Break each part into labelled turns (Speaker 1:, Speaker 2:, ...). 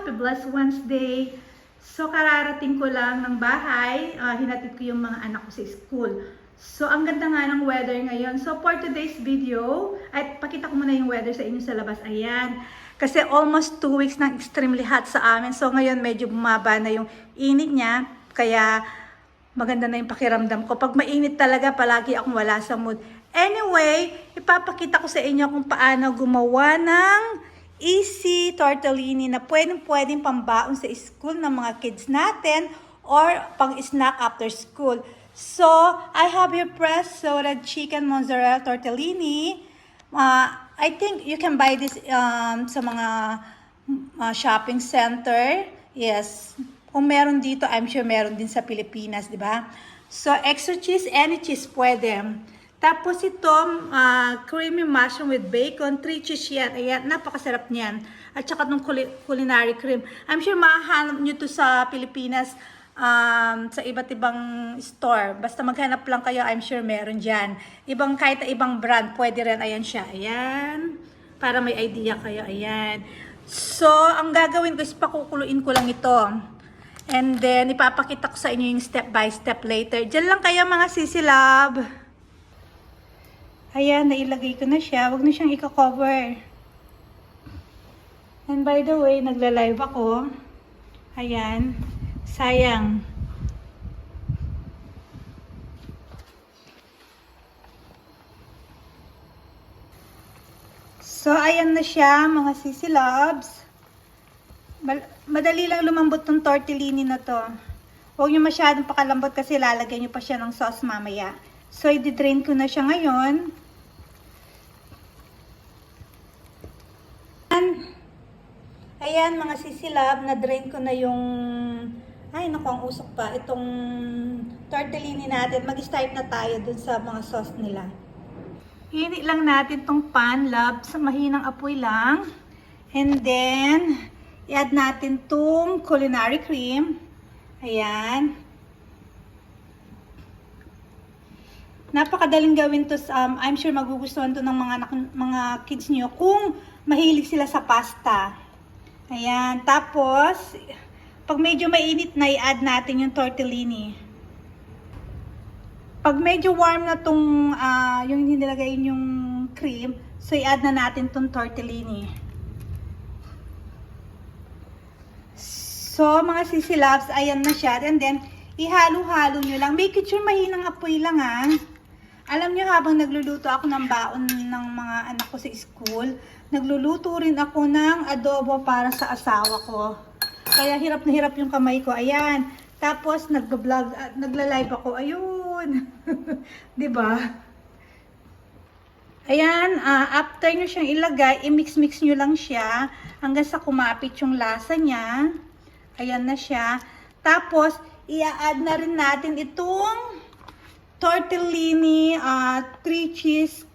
Speaker 1: Happy Blessed Wednesday! So, kararating ko lang ng bahay. Hinatid ko yung mga anak ko sa school. So, ang ganda nga ng weather ngayon. So, for today's video, ay pakita ko muna yung weather sa inyo sa labas. Ayan. Kasi almost 2 weeks ng extremely hot sa amin. So, ngayon medyo bumaba na yung init niya. Kaya, maganda na yung pakiramdam ko. Pag mainit talaga, palagi akong wala sa mood. Anyway, ipapakita ko sa inyo kung paano gumawa ng easy tortellini na pwedeng pambaon sa school ng mga kids natin or pang snack after school. So, I have here presso red chicken mozzarella tortellini. I think you can buy this sa mga shopping center. Yes. Kung meron dito, I'm sure meron din sa Pilipinas, di ba? So, extra cheese, any cheese pwede. Tapos ito, creamy mushroom with bacon, 3 cheese yan. Ayan, napakasarap niyan. At saka itong culinary cream. I'm sure mahanap nyo to sa Pilipinas sa iba't ibang store. Basta maghanap lang kayo, I'm sure meron dyan. Kahit ibang brand, pwede rin. Ayan siya. Ayan. Para may idea kayo. Ayan. So, ang gagawin ko is pakukuluin ko lang ito. And then, ipapakita ko sa inyo yung step by step later. Diyan lang kayo mga sisilab. Ayan, nailagay ko na siya. Huwag na siyang i-cover. And by the way, nagla-live ako. Ayan. Sayang. So, ayan na siya, mga sisilabs. Madali lang lumambot tong tortellini na to. Huwag nyo masyadong pakalambot kasi lalagyan nyo pa siya ng sauce mamaya. So, i-drain ko na siya ngayon. Ayan, mga sisilab, na-drain ko na yung... Ay, naku, ang usok pa. Itong tortellini natin. Mag-start na tayo dun sa mga sauce nila. Hinit lang natin tong pan, love, sa mahinang apoy lang. And then, i-add natin tong culinary cream. Ayan. Napakadaling gawin to. I'm sure magugustuhan to ng mga kids niyo kung mahilig sila sa pasta. Ayan. Tapos, pag medyo mainit na, i-add natin yung tortellini. Pag medyo warm na tong yung nilagay yung cream, so i-add na natin tong tortellini. So, mga sisilabs, ayan na siya. And then, ihalo-halo nyo lang. Make sure mahinang apoy lang Alam nyo, habang nagluluto ako ng baon ng mga anak ko sa school, nagluluto rin ako ng adobo para sa asawa ko. Kaya hirap na hirap yung kamay ko. Ayan. Tapos, nagbablog, nagla-live ako. Ayun. Diba? Ayan. After nyo siyang ilagay, i-mix-mix nyo lang siya hanggang sa kumapit yung lasa niya. Ayan na siya. Tapos, i-add na rin natin itong tortellini, 3 cheese,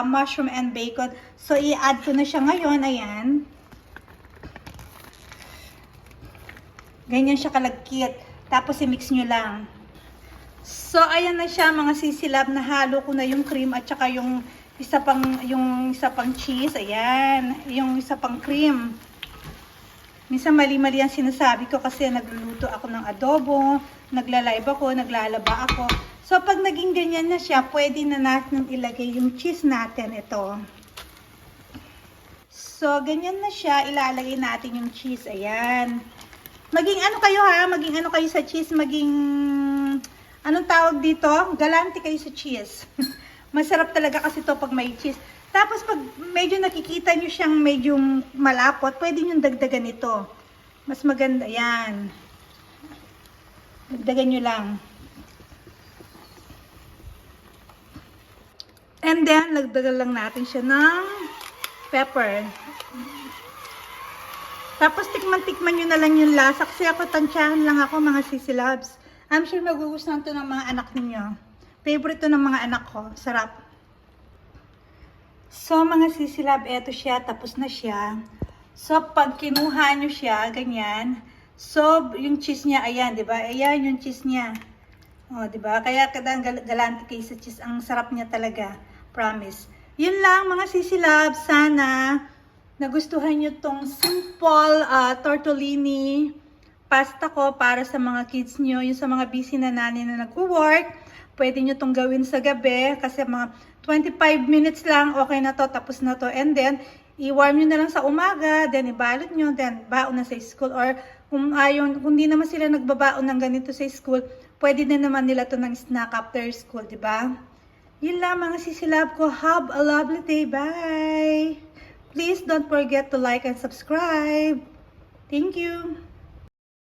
Speaker 1: mushroom and bacon. So, i-add ko na siya ngayon. Ayan. Ganyan siya kalagkit. Tapos, i-mix nyo lang. So, ayan na siya mga sisilab. Nahalo ko na yung cream at saka yung isa pang cheese. Ayan. Yung isa pang cream. Minsan mali-mali ang sinasabi ko kasi nagluluto ako ng adobo, nagla-live ako, naglalaba ako. So, pag naging ganyan na siya, pwede na natin ilagay yung cheese natin. Ito. So, ganyan na siya. Ilalagay natin yung cheese. Ayan. Maging ano kayo maging ano kayo sa cheese, maging, anong tawag dito? Galante kayo sa cheese. Masarap talaga kasi to pag may cheese. Tapos, pag medyo nakikita nyo siyang medyo malapot, pwede nyo dagdagan ito. Mas maganda. Ayan. Dagdagan nyo lang. And then, lagdagan lang natin siya ng pepper. Tapos, tikman-tikman nyo na lang yung lasa. Kasi ako, tansyahan lang ako, mga sisilabs. I'm sure magugustuhan to ng mga anak ninyo. Favorite to ng mga anak ko. Sarap. So, mga sisilab, eto siya. Tapos na siya. So, pag kinuha nyo siya, ganyan. So, yung cheese niya, ayan, di ba? Ayan yung cheese niya. O, di ba? Kaya kadang galante kayo sa cheese. Ang sarap niya talaga. Promise. Yun lang, mga sisilab. Sana nagustuhan nyo tong simple tortellini pasta ko para sa mga kids nyo, yung sa mga busy na nanay na nag-work. Pwede nyo tong gawin sa gabi kasi mga 25 minutes lang, okay na to, tapos na to. And then, i-warm nyo na lang sa umaga, then ibalot nyo, then baon na sa school. Or kung di naman sila nagbabaon ng ganito sa school, pwede na naman nila to ng snack after school, di ba? Yun lang mga sisilab ko. Have a lovely day. Bye! Please don't forget to like and subscribe. Thank you.